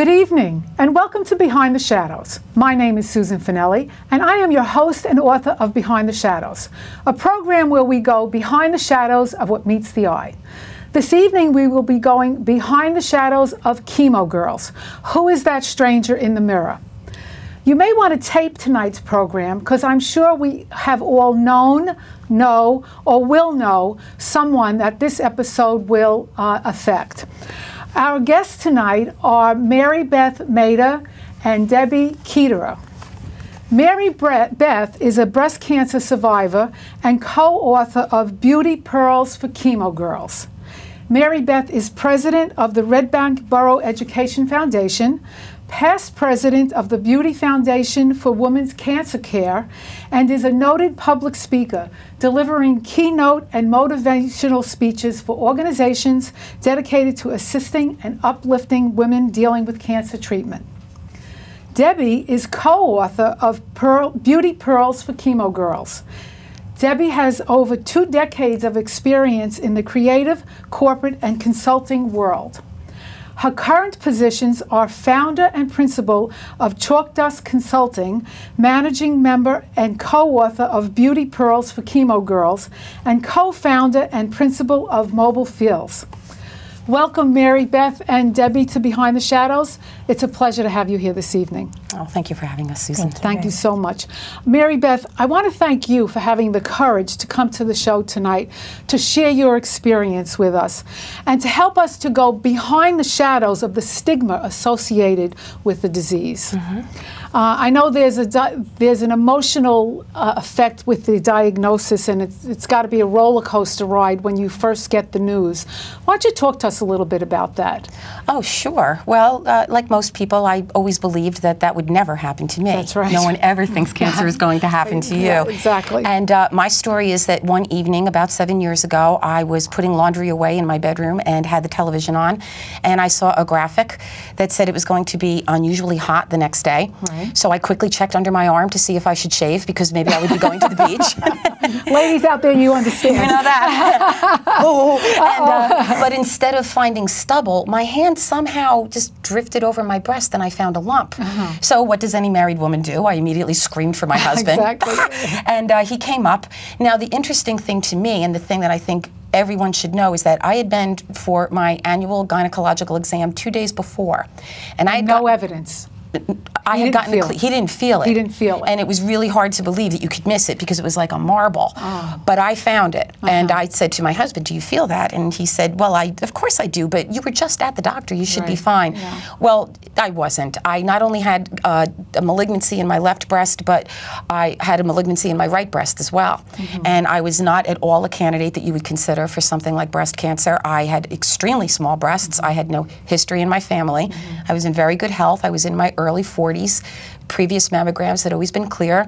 Good evening, and welcome to Behind the Shadows. My name is Susan Finelli, and I am your host and author of Behind the Shadows, a program where we go behind the shadows of what meets the eye. This evening, we will be going behind the shadows of Chemo Girls. Who is that stranger in the mirror? You may want to tape tonight's program because I'm sure we have all known, know, or will know someone that this episode will affect. Our guests tonight are Marybeth Maida and Debbie Kiederer. Marybeth is a breast cancer survivor and co-author of Beauty Pearls for Chemo Girls. Marybeth is president of the Red Bank Borough Education Foundation, past president of the Beauty Foundation for Women's Cancer Care, and is a noted public speaker, delivering keynote and motivational speeches for organizations dedicated to assisting and uplifting women dealing with cancer treatment. Debbie is co-author of Beauty Pearls for Chemo Girls. Debbie has over 2 decades of experience in the creative, corporate, and consulting world. Her current positions are founder and principal of Chalk Dust Consulting, managing member and co-author of Beauty Pearls for Chemo Girls, and co-founder and principal of Mobile Fields. Welcome, Marybeth and Debbie, to Behind the Shadows. It's a pleasure to have you here this evening. Oh, thank you for having us, Susan. Thank you so much. Marybeth, I want to thank you for having the courage to come to the show tonight to share your experience with us and to help us to go behind the shadows of the stigma associated with the disease. I know there's an emotional effect with the diagnosis, and it's got to be a roller coaster ride when you first get the news. Why don't you talk to us a little bit about that? Oh, sure. Well, like most people, I always believed that that would never happen to me. That's right. No one ever thinks cancer is going to happen to you. Yeah, exactly. And my story is that one evening, about 7 years ago, I was putting laundry away in my bedroom and had the television on, and I saw a graphic that said it was going to be unusually hot the next day. Right. So I quickly checked under my arm to see if I should shave because maybe I would be going to the beach. Ladies out there, you understand. You know that. But instead of finding stubble, my hand somehow just drifted over my breast and I found a lump. So what does any married woman do? I immediately screamed for my husband. Exactly. And he came up. Now, the interesting thing to me, and the thing that I think everyone should know, is that I had been for my annual gynecological exam 2 days before. And I had no evidence. He didn't feel it. He didn't feel it. And it was really hard to believe that you could miss it because it was like a marble. But I found it. And I said to my husband, do you feel that? And he said, well, of course I do, but you were just at the doctor. You should be fine. Yeah. Well, I wasn't. I not only had a malignancy in my left breast, but I had a malignancy in my right breast as well. And I was not at all a candidate that you would consider for something like breast cancer. I had extremely small breasts. I had no history in my family. I was in very good health. I was in my early 40s. Previous mammograms had always been clear.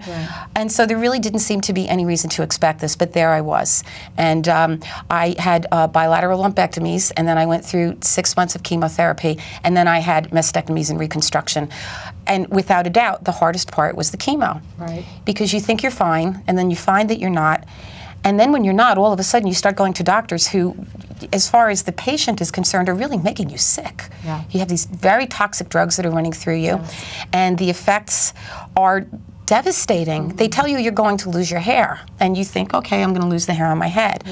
And so there really didn't seem to be any reason to expect this, but there I was. And I had bilateral lumpectomies, and then I went through 6 months of chemotherapy, and then I had mastectomies and reconstruction. And without a doubt, the hardest part was the chemo. Because you think you're fine, and then you find that you're not. And then when you're not, all of a sudden you start going to doctors who, as far as the patient is concerned, are really making you sick. You have these very toxic drugs that are running through you, and the effects are devastating. They tell you you're going to lose your hair, and you think, okay, I'm going to lose the hair on my head.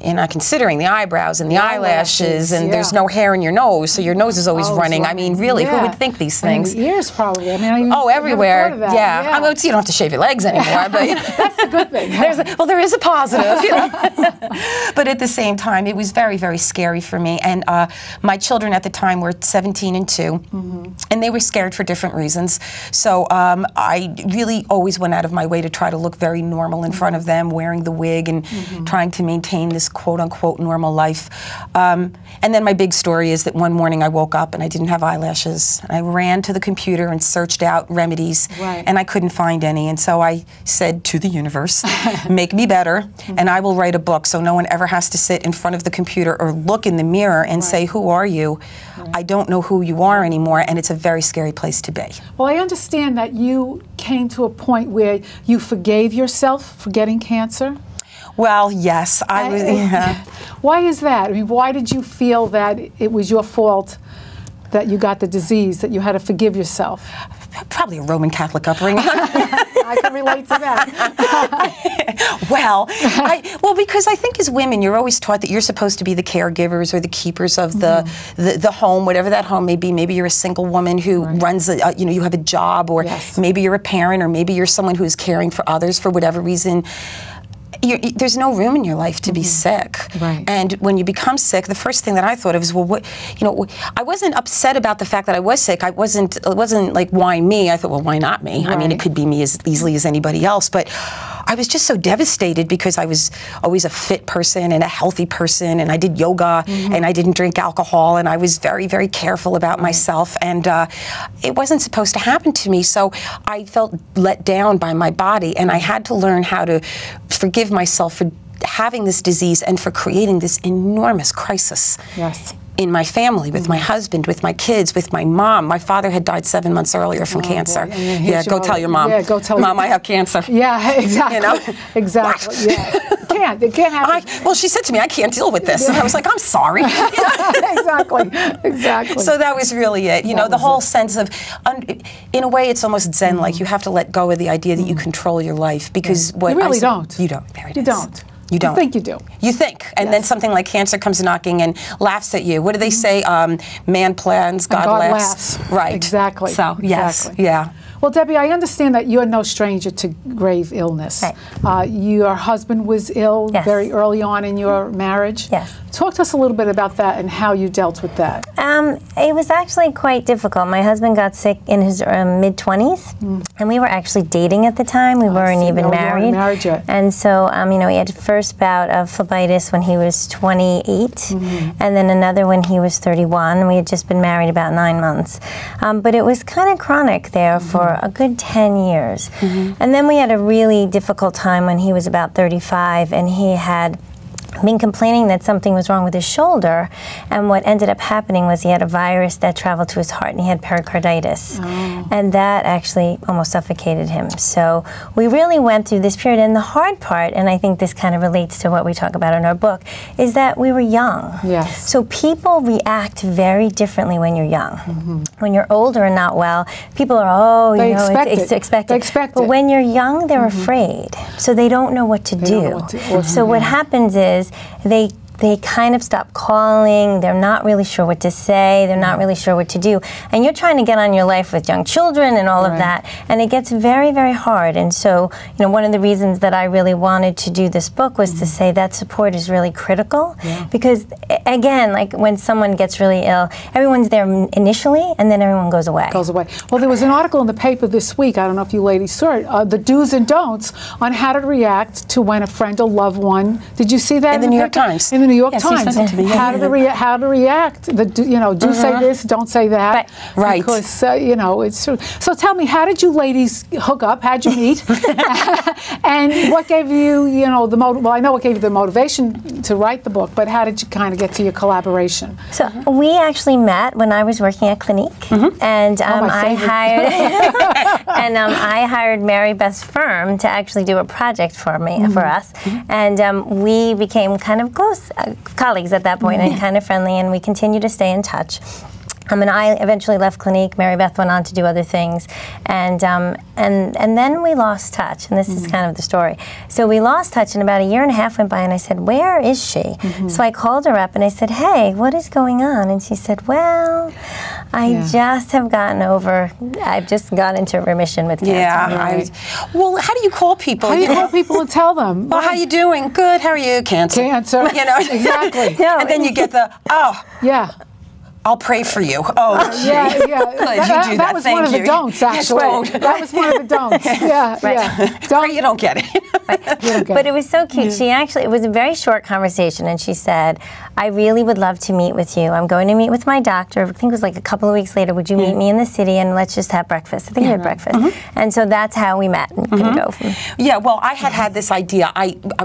And considering the eyebrows and the eyelashes, and there's no hair in your nose, so your nose is always running. I mean, really, who would think these things? And the ears, probably. I mean, everywhere. I mean, you don't have to shave your legs anymore, but you know, that's a good thing. Well, there is a positive. You know? But at the same time, it was very, very scary for me. And my children at the time were 17 and 2, and they were scared for different reasons. So I really always went out of my way to try to look very normal in front of them, wearing the wig and trying to maintain this quote-unquote normal life. And then my big story is that one morning I woke up and I didn't have eyelashes. And I ran to the computer and searched out remedies, and I couldn't find any. And so I said to the universe, make me better, and I will write a book so no one ever has to sit in front of the computer or look in the mirror and say, who are you? I don't know who you are anymore, and it's a very scary place to be. Well, I understand that you came to a point where you forgave yourself for getting cancer. Well, yes, I was. Why is that? I mean, why did you feel that it was your fault that you got the disease, that you had to forgive yourself? Probably a Roman Catholic upbringing. I can relate to that. Well, because I think as women, you're always taught that you're supposed to be the caregivers or the keepers of the home, whatever that home may be. Maybe you're a single woman who runs, you have a job, or maybe you're a parent, or maybe you're someone who's caring for others for whatever reason. There's no room in your life to be sick. Right. And when you become sick, the first thing that I thought of is, well, what, I wasn't upset about the fact that I was sick. It wasn't like, why me? I thought, well, why not me? I mean, it could be me as easily as anybody else. But I was just so devastated because I was always a fit person and a healthy person, and I did yoga, and I didn't drink alcohol, and I was very, very careful about myself, and it wasn't supposed to happen to me. So I felt let down by my body, and I had to learn how to forgive myself for having this disease and for creating this enormous crisis. Yes. In my family, with my husband, with my kids, with my mom. My father had died 7 months earlier from cancer. Yeah, go tell your mom. Yeah, go tell Mom, I have cancer. Yeah, exactly. You know? Exactly. Yeah. It can't happen. Well, she said to me, I can't deal with this. And I was like, I'm sorry. Exactly. So that was really it. The whole sense of, in a way, it's almost Zen-like. You have to let go of the idea that you control your life, because what you really don't. You don't. There it is. You don't. You don't. You think you do. You think. And then something like cancer comes knocking and laughs at you. What do they say? Man plans, God laughs. Right. Exactly. So, yes. Yeah. Well, Debbie, I understand that you're no stranger to grave illness. Right. Your husband was ill very early on in your marriage. Yes. Talk to us a little bit about that and how you dealt with that. It was actually quite difficult. My husband got sick in his mid-20s, and we were actually dating at the time. We weren't even married. Married yet. And so, he had a first bout of phlebitis when he was 28, and then another when he was 31. We had just been married about 9 months. But it was kind of chronic there for a good 10 years. And then we had a really difficult time when he was about 35, and he had been complaining that something was wrong with his shoulder, and what ended up happening was he had a virus that traveled to his heart, and he had pericarditis, and that actually almost suffocated him. So we really went through this period, and the hard part, and I think this kind of relates to what we talk about in our book, is that we were young. Yes. So people react very differently when you're young. When you're older and not well, people are, it's expected. They expect it. But when you're young, they're afraid, so they don't know what to do. So what happens is they kind of stop calling, they're not really sure what to say, they're not really sure what to do. And you're trying to get on your life with young children and all of that, and it gets very, very hard. And so, one of the reasons that I really wanted to do this book was to say that support is really critical, because, again, like when someone gets really ill, everyone's there initially, and then everyone goes away. Well, there was an article in the paper this week, I don't know if you ladies saw it, the do's and don'ts on how to react to when a friend or loved one, did you see that in the New York Times? In the New York Times. He sent it to me. How to react. Do say this, don't say that. Right. Because, it's true. So tell me, how did you ladies hook up? How'd you meet? And what gave you, well, I know what gave you the motivation to write the book, but how did you kind of get to your collaboration? So we actually met when I was working at Clinique, and I hired Marybeth's firm to actually do a project for us, and we became kind of close colleagues at that point, and kind of friendly, and we continue to stay in touch. And I eventually left Clinique. Marybeth went on to do other things, and then we lost touch. And this is kind of the story. So we lost touch, and about a year and a half went by, and I said, "Where is she?" So I called her up, and I said, "Hey, what is going on?" And she said, "Well, I've just gone into remission with cancer." Yeah. Well, how do you call people? How do you call people and tell them? Well, how you doing? Good. How are you? Cancer. Exactly. And then you get the I'll pray for you. Oh, yeah. Good, you do that. That was one of the don'ts, actually. Yes, that was one of the don'ts. You don't get it. But it was so cute. It was a very short conversation, and she said, "I really would love to meet with you. I'm going to meet with my doctor." I think it was like a couple of weeks later. "Would you meet me in the city and let's just have breakfast?" I think we had breakfast. And so that's how we met. Yeah, well, I had this idea,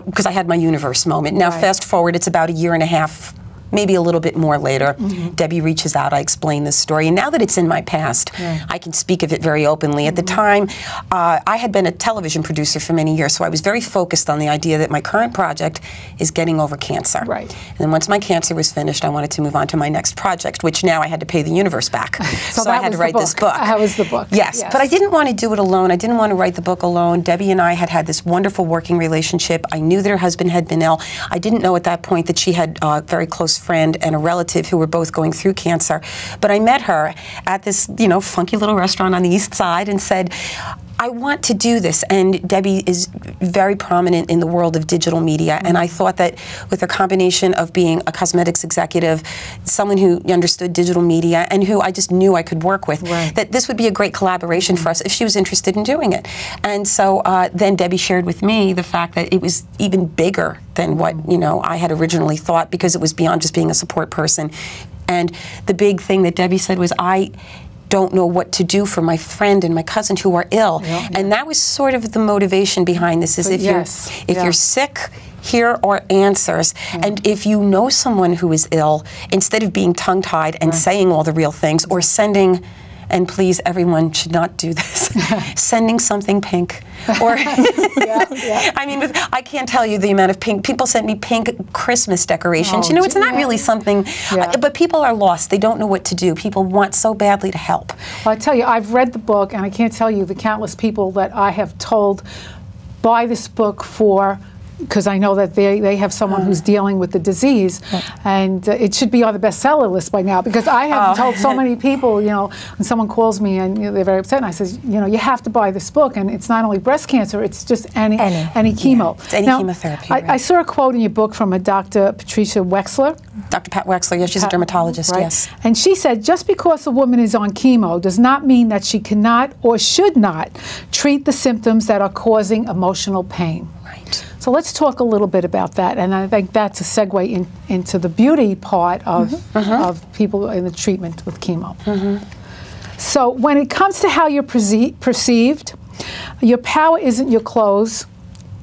because I had my universe moment. Now, fast forward, it's about a year and a half maybe a little bit more later. Debbie reaches out, I explain this story, and now that it's in my past, I can speak of it very openly. At the time, I had been a television producer for many years, so I was very focused on the idea that my current project is getting over cancer. Right. And then once my cancer was finished, I wanted to move on to my next project, which now I had to pay the universe back. So I had to write this book. That was the book. Yes, but I didn't want to do it alone. I didn't want to write the book alone. Debbie and I had this wonderful working relationship. I knew that her husband had been ill. I didn't know at that point that she had a very close friend and a relative who were both going through cancer. But I met her at this, you know, funky little restaurant on the East Side and said, I want to do this. And Debbie is very prominent in the world of digital media, and I thought that with a combination of being a cosmetics executive, someone who understood digital media, and who I just knew I could work with, that this would be a great collaboration for us if she was interested in doing it. And so then Debbie shared with me the fact that it was even bigger than what, you know, I had originally thought, because it was beyond just being a support person. And the big thing that Debbie said was, I don't know what to do for my friend and my cousin who are ill. And that was sort of the motivation behind this, is if you're sick, here are answers. And if you know someone who is ill, instead of being tongue-tied and saying all the real things, or sending, and please, everyone should not do this, sending something pink. Or, I mean, I can't tell you the amount of pink. People send me pink Christmas decorations. You know, it's not really something, but people are lost. They don't know what to do. People want so badly to help. Well, I tell you, I've read the book, and I can't tell you the countless people that I have told, buy this book for, because I know that they have someone who's dealing with the disease, and it should be on the bestseller list by now, because I have told so many people, you know, when someone calls me and, you know, they're very upset, and I says, you know, you have to buy this book, and it's not only breast cancer, it's just any chemo. It's any chemotherapy. I saw a quote in your book from a Dr. Patricia Wexler. Dr. Pat Wexler, yes, she's a dermatologist, yes. And she said, just because a woman is on chemo does not mean that she cannot or should not treat the symptoms that are causing emotional pain. Right. So let's talk a little bit about that, and I think that's a segue into the beauty part of people in the treatment with chemo. So when it comes to how you're perceived, your power isn't your clothes,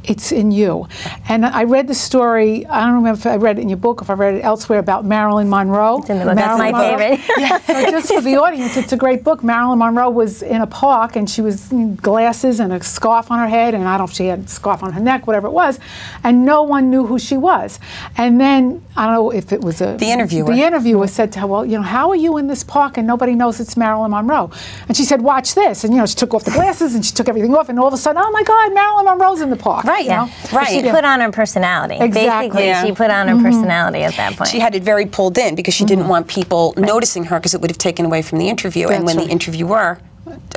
it's in you. And I read the story, I don't remember if I read it in your book, if I read it elsewhere, about Marilyn Monroe. It's in the book. That's my favorite. So just for the audience, it's a great book. Marilyn Monroe was in a park, and she was in glasses and a scarf on her head, and I don't know if she had a scarf on her neck, whatever it was, and no one knew who she was. And then, I don't know if it was the interviewer said to her, well, you know, how are you in this park and nobody knows it's Marilyn Monroe? And she said, watch this. And, you know, she took off the glasses and she took everything off, and all of a sudden, oh my God, Marilyn Monroe's in the park. Right, you know? She put on her personality. Exactly. Basically, she put on her personality at that point. She had it very pulled in because she didn't want people noticing her, because it would have taken away from the interview. And when the interviewer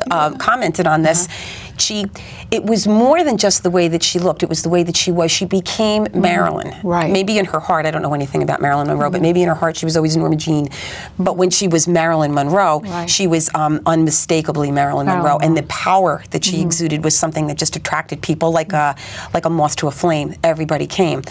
commented on this, it was more than just the way that she looked, it was the way that she was. She became Marilyn. Right. Maybe in her heart, I don't know anything about Marilyn Monroe, but maybe in her heart she was always Norma Jean. But when she was Marilyn Monroe, she was unmistakably Marilyn Monroe. And the power that she exuded was something that just attracted people like a moth to a flame. Everybody came.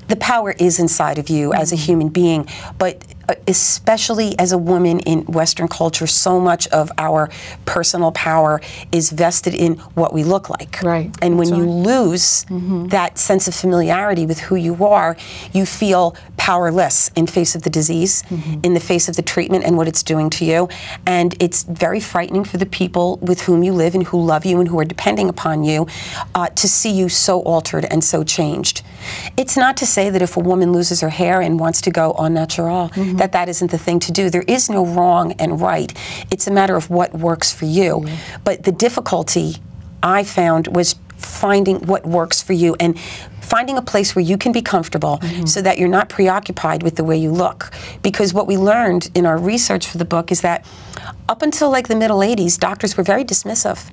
The power is inside of you as a human being, but especially as a woman in Western culture, so much of our personal power is vested in what we look like. Right. And when you lose that sense of familiarity with who you are, you feel powerless in face of the disease, in the face of the treatment and what it's doing to you. And it's very frightening for the people with whom you live and who love you and who are depending upon you to see you so altered and so changed. It's not to say that if a woman loses her hair and wants to go au natural, that isn't the thing to do. There is no wrong and right. It's a matter of what works for you. But the difficulty I found was finding what works for you and finding a place where you can be comfortable so that you're not preoccupied with the way you look. Because what we learned in our research for the book is that up until like the middle 80s, doctors were very dismissive,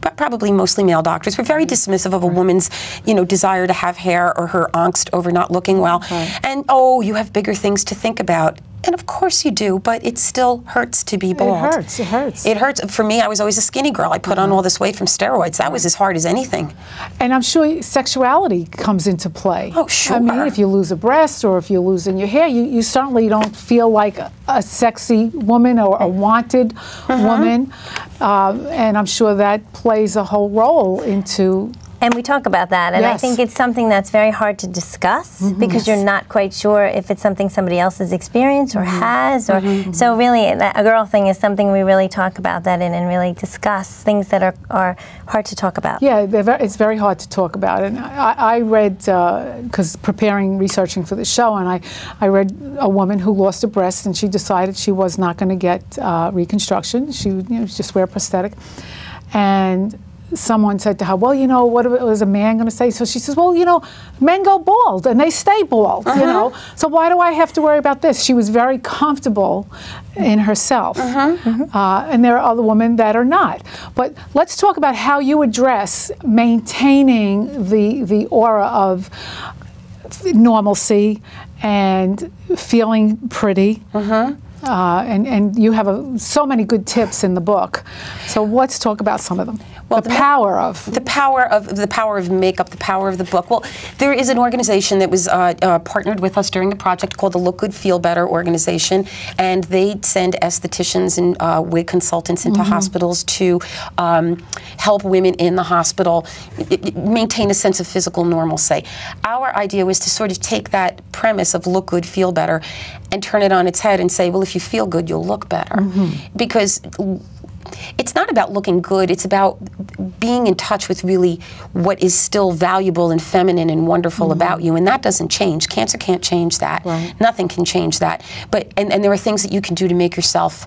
but probably mostly male doctors were very dismissive of a woman's, you know, desire to have hair or her angst over not looking well. And, oh, you have bigger things to think about. And of course you do, but it still hurts to be bald. It hurts, it hurts. It hurts. For me, I was always a skinny girl. I put on all this weight from steroids. That was as hard as anything. And I'm sure sexuality comes into play. Oh, sure. I mean, if you lose a breast or if you're losing your hair, you certainly don't feel like a sexy woman or a wanted woman. And I'm sure that plays a whole role into And we talk about that, and I think it's something that's very hard to discuss because you're not quite sure if it's something somebody else has experienced or has, or so really a girl thing is something we really talk about that in and really discuss things that are hard to talk about. Yeah, it's very hard to talk about, and I read, because researching for the show, and I read a woman who lost a breast and she decided she was not going to get reconstruction. She would just wear a prosthetic, and someone said to her, well, what was a man going to say? So she says, well, men go bald and they stay bald, so why do I have to worry about this? She was very comfortable in herself. And there are other women that are not. But let's talk about how you address maintaining the aura of normalcy and feeling pretty. And you have so many good tips in the book. So let's talk about some of them. Well, the power of makeup, the power of the book. Well, there is an organization that was partnered with us during the project called the Look Good, Feel Better organization, and they send estheticians and wig consultants into hospitals to help women in the hospital maintain a sense of physical normalcy. Our idea was to sort of take that premise of look good, feel better, and turn it on its head and say, well, if you feel good, you'll look better. Because it's not about looking good, it's about being in touch with really what is still valuable and feminine and wonderful about you, and that doesn't change. Cancer can't change that. Nothing can change that. But and there are things that you can do to make yourself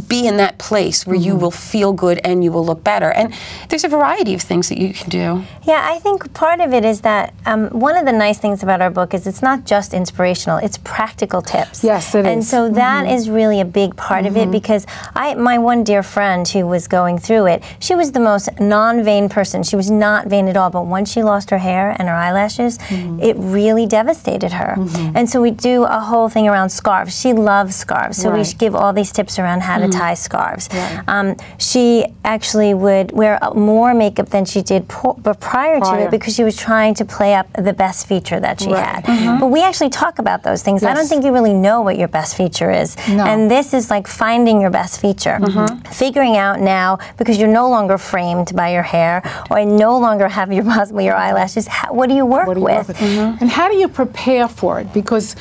be in that place where you will feel good and you will look better. And there's a variety of things that you can do. Yeah, I think part of it is that one of the nice things about our book is it's not just inspirational, it's practical tips. Yes, it is. And so that is really a big part of it, because my one dear friend who was going through it, she was the most non-vain person. She was not vain at all, but once she lost her hair and her eyelashes, it really devastated her. And so we do a whole thing around scarves. She loves scarves, so we give all these tips around how to tie scarves. She actually would wear more makeup than she did prior to it, because she was trying to play up the best feature that she had. But we actually talk about those things. I don't think you really know what your best feature is. And this is like finding your best feature. Figuring out now, because you're no longer framed by your hair, or no longer have your eyelashes, what do you work with? And how do you prepare for it? Because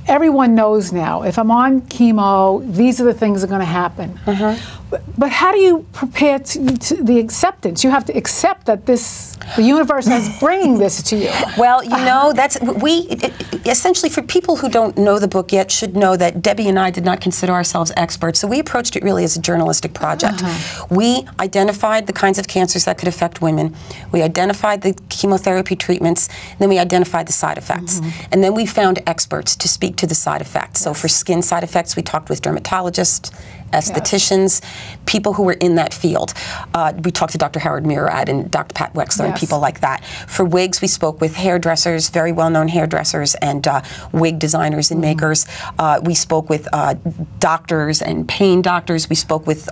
everyone knows now, if I'm on chemo, these are the things that are going to happen. But how do you prepare to the acceptance? You have to accept that the universe is bringing this to you. Well, essentially, for people who don't know the book yet, should know that Debbie and I did not consider ourselves experts, so we approached it really as a journalistic project. We identified the kinds of cancers that could affect women. We identified the chemotherapy treatments, and then we identified the side effects. And then we found experts to speak to the side effects. So for skin side effects, we talked with dermatologists, estheticians, people who were in that field. We talked to Dr. Howard Murad and Dr. Pat Wexler and people like that. For wigs, we spoke with hairdressers, very well-known hairdressers and wig designers and makers. We spoke with doctors and pain doctors. We spoke with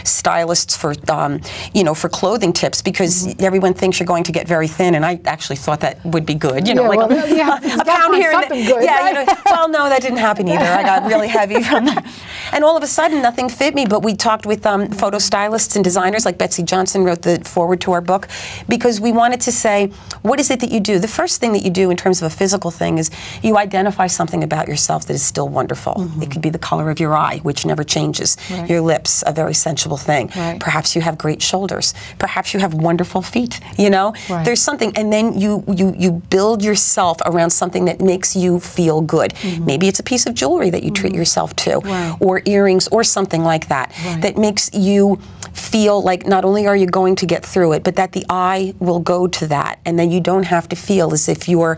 stylists for, for clothing tips, because everyone thinks you're going to get very thin, and I actually thought that would be good. A pound here and there. Well, no, that didn't happen either. I got really heavy from that. And all of a sudden, nothing fit me, but we talked with photo stylists and designers, like Betsy Johnson wrote the foreword to our book, because we wanted to say, what is it that you do? The first thing that you do in terms of a physical thing is you identify something about yourself that is still wonderful. It could be the color of your eye, which never changes. Your lips, a very sensual thing. Perhaps you have great shoulders. Perhaps you have wonderful feet, There's something, and then you build yourself around something that makes you feel good. Maybe it's a piece of jewelry that you treat yourself to, or earrings, or something like that, that makes you feel like not only are you going to get through it, but that the eye will go to that, and then you don't have to feel as if you're,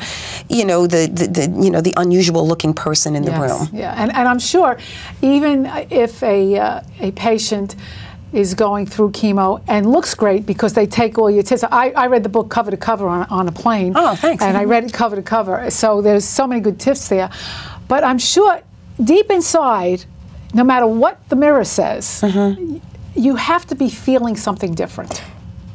the unusual looking person in the room. And I'm sure, even if a patient is going through chemo and looks great because they take all your tips. I read the book cover to cover on a plane. Oh, thanks. And I read it cover to cover. So there's so many good tips there. But I'm sure deep inside, no matter what the mirror says, you have to be feeling something different.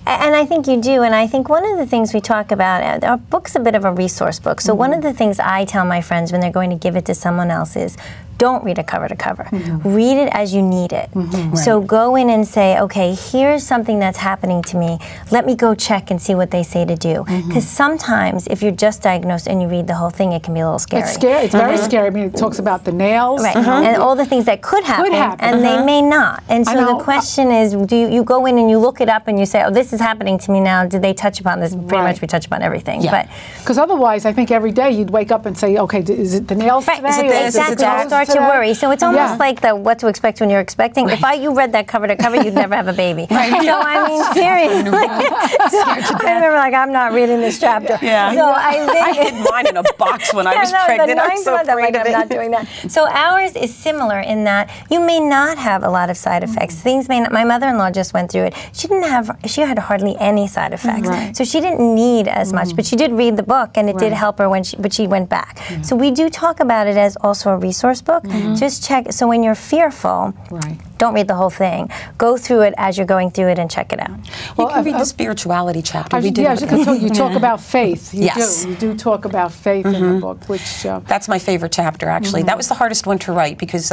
And I think you do, and I think one of the things we talk about, our book's a bit of a resource book, so one of the things I tell my friends when they're going to give it to someone else is, don't read it cover to cover. Read it as you need it. So go in and say, okay, here's something that's happening to me. Let me go check and see what they say to do. Because sometimes if you're just diagnosed and you read the whole thing, it can be a little scary. It's scary. It's very scary. I mean, it talks about the nails. Right. And all the things that could happen, and they may not. And so the question is, do you go in and you look it up and you say, oh, this is happening to me now. Did they touch upon this? Pretty much we touch upon everything. Yeah. Because otherwise, I think every day you'd wake up and say, okay, is it the nails today? Is it this? Exactly. You start to worry. So it's almost like the what to expect when you're expecting. If you read that cover to cover, you'd never have a baby. So I mean, seriously. I remember like, I'm not reading this chapter. Yeah. So I hid mine in a box when I was pregnant. I was so afraid of it. I'm not doing that. So ours is similar in that you may not have a lot of side effects. Things may not. My mother-in-law just went through it. She had hardly any side effects. So she didn't need as much, but she did read the book and it did help her but she went back. So we do talk about it as also a resource book. Just check. So when you're fearful, don't read the whole thing. Go through it as you're going through it and check it out. You can read the spirituality chapter. You talk about faith. You do talk about faith in the book, which that's my favorite chapter, actually. That was the hardest one to write because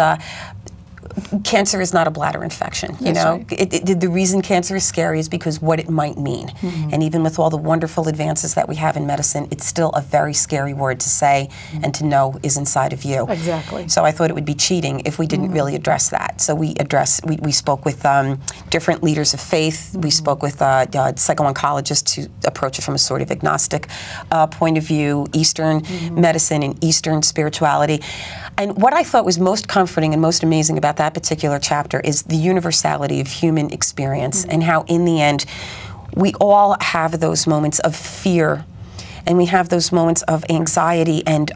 cancer is not a bladder infection. You know, the reason cancer is scary is because what it might mean. And even with all the wonderful advances that we have in medicine, it's still a very scary word to say and to know is inside of you. Exactly. So I thought it would be cheating if we didn't really address that. So we spoke with different leaders of faith. We spoke with psycho-oncologists who approach it from a sort of agnostic point of view, Eastern medicine and Eastern spirituality. And what I thought was most comforting and most amazing about that particular chapter is the universality of human experience and how in the end we all have those moments of fear and we have those moments of anxiety and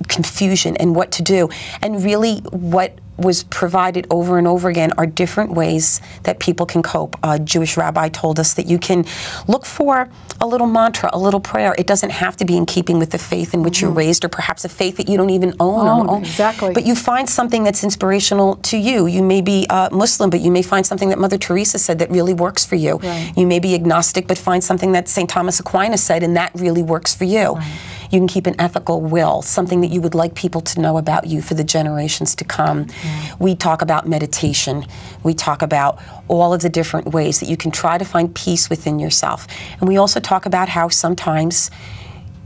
confusion and what to do. And really what was provided over and over again are different ways that people can cope. A Jewish rabbi told us that you can look for a little mantra, a little prayer. It doesn't have to be in keeping with the faith in which you're raised or perhaps a faith that you don't even own. Exactly. But you find something that's inspirational to you. You may be Muslim, but you may find something that Mother Teresa said that really works for you. You may be agnostic, but find something that St. Thomas Aquinas said and that really works for you. You can keep an ethical will, something that you would like people to know about you for the generations to come. We talk about meditation. We talk about all of the different ways that you can try to find peace within yourself. And we also talk about how sometimes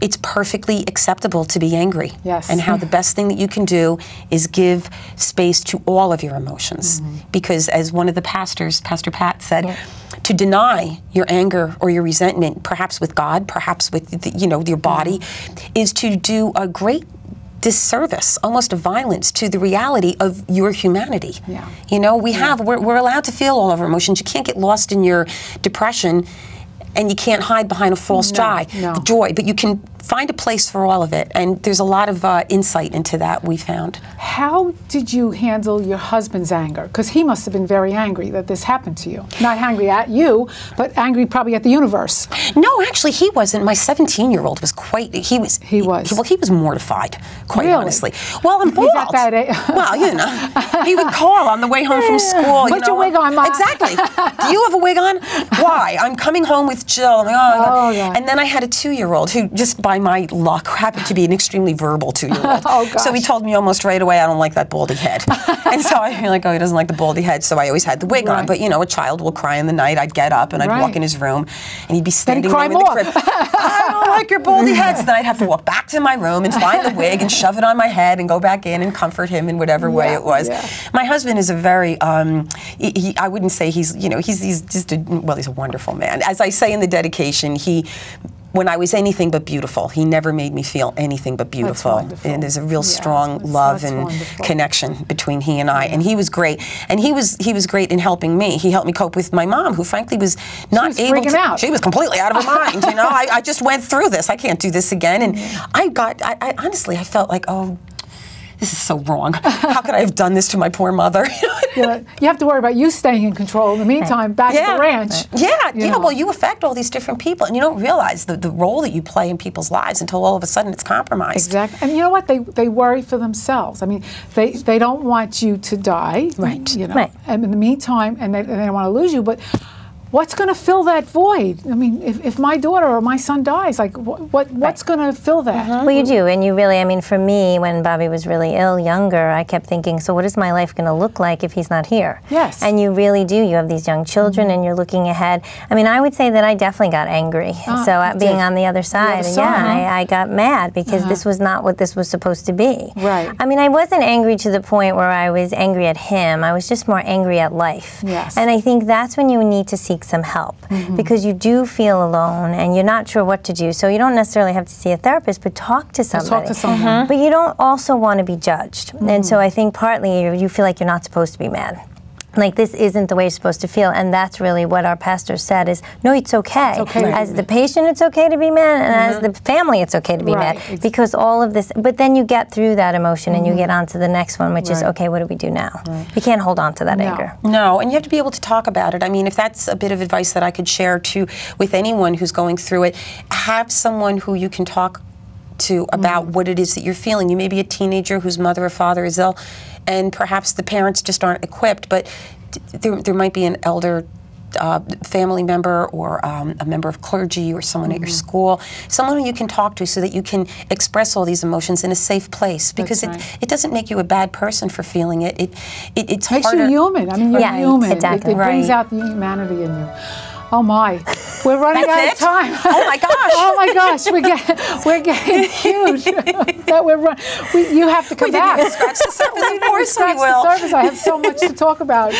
it's perfectly acceptable to be angry. And how the best thing that you can do is give space to all of your emotions. Because as one of the pastors, Pastor Pat, said, to deny your anger or your resentment, perhaps with God, perhaps with your body, is to do a great disservice, almost a violence to the reality of your humanity. You know, we're allowed to feel all of our emotions. You can't get lost in your depression and you can't hide behind a false joy, but you can find a place for all of it, and there's a lot of insight into that we found. How did you handle your husband's anger? Because he must have been very angry that this happened to you. Not angry at you, but angry probably at the universe. No, actually he wasn't. My 17-year-old was he was mortified, quite honestly. Well, I'm bald. He's at that age. Well, you know, he would call on the way home from school. Put your wig on, Mom. Exactly. Do you have a wig on? Why? I'm coming home with Jill. I'm like, oh, God. And then I had a 2-year-old who, just by my luck, happened to be an extremely verbal 2-year-old. So he told me almost right away, I don't like that baldy head. And so I feel like, oh, he doesn't like the baldy head, so I always had the wig on. But you know, a child will cry in the night. I'd get up and I'd walk in his room and he'd be standing there in the crib. I don't like your baldy head. So then I'd have to walk back to my room and find the wig and shove it on my head and go back in and comfort him in whatever way it was. My husband is a very, I wouldn't say he's just he's a wonderful man. As I say in the dedication, when I was anything but beautiful, he never made me feel anything but beautiful. And there's a real strong love and connection between he and I. And he was great. And he was great in helping me. He helped me cope with my mom, who frankly was not able to. Out. She was completely out of her mind. You know, I just went through this. I can't do this again. And I honestly, I felt like, oh, this is so wrong. How could I have done this to my poor mother? You have to worry about you staying in control. In the meantime, back at the ranch. Well, you affect all these different people, and you don't realize the role that you play in people's lives until all of a sudden it's compromised. Exactly. And you know what? They worry for themselves. I mean, they don't want you to die. Right. You know. And in the meantime, and they don't want to lose you, but what's going to fill that void? I mean, if my daughter or my son dies, like what's going to fill that? Well, you do, and you really, I mean, for me, when Bobby was really ill, younger, I kept thinking, so what is my life going to look like if he's not here? Yes. And you really do. You have these young children, and you're looking ahead. I mean, I would say that I definitely got angry. Being on the other side, I got mad because this was not what this was supposed to be. Right. I mean, I wasn't angry to the point where I was angry at him. I was just more angry at life. Yes. And I think that's when you need to seek some help because you do feel alone and you're not sure what to do. So you don't necessarily have to see a therapist, but talk to somebody. Talk to someone. But you don't also want to be judged. And so I think partly you feel like you're not supposed to be mad. Like, this isn't the way you're supposed to feel, and that's really what our pastor said is, no, it's okay. It's okay as the patient, it's okay to be mad, and as the family, it's okay to be mad, because all of this, but then you get through that emotion and you get on to the next one, which is, okay, what do we do now? You can't hold on to that anger. No, and you have to be able to talk about it. I mean, if that's a bit of advice that I could share with anyone who's going through it, have someone who you can talk to about what it is that you're feeling. You may be a teenager whose mother or father is ill, and perhaps the parents just aren't equipped, but there might be an elder family member or a member of clergy or someone at your school, someone who you can talk to so that you can express all these emotions in a safe place, because it doesn't make you a bad person for feeling it. It's makes harder. you human. I mean, you're human. Exactly. It brings out the humanity in you. Oh my, we're running out of time. Oh my gosh. Oh my gosh, we're getting huge. You have to come back. Didn't even scratch the surface. Of course we will. The surface. I have so much to talk about.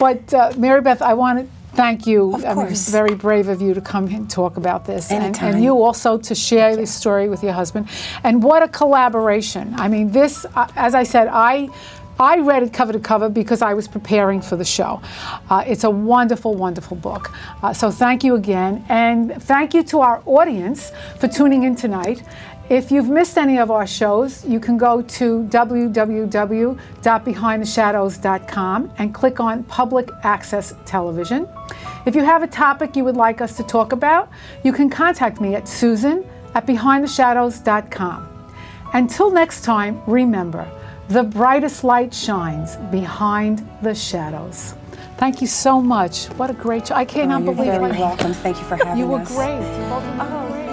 But Marybeth, I want to thank you. Of course. It's very brave of you to come and talk about this. Anytime. And you also to share this story with your husband. And what a collaboration. I mean, this, as I said, I read it cover to cover because I was preparing for the show. It's a wonderful, wonderful book. So thank you again. And thank you to our audience for tuning in tonight. If you've missed any of our shows, you can go to www.behindtheshadows.com and click on Public Access Television. If you have a topic you would like us to talk about, you can contact me at susan@behindtheshadows.com. Until next time, remember, the brightest light shines behind the shadows. Thank you so much. What a great show. I cannot believe it. You're very welcome. Thank you for having us. You were great. You both were great.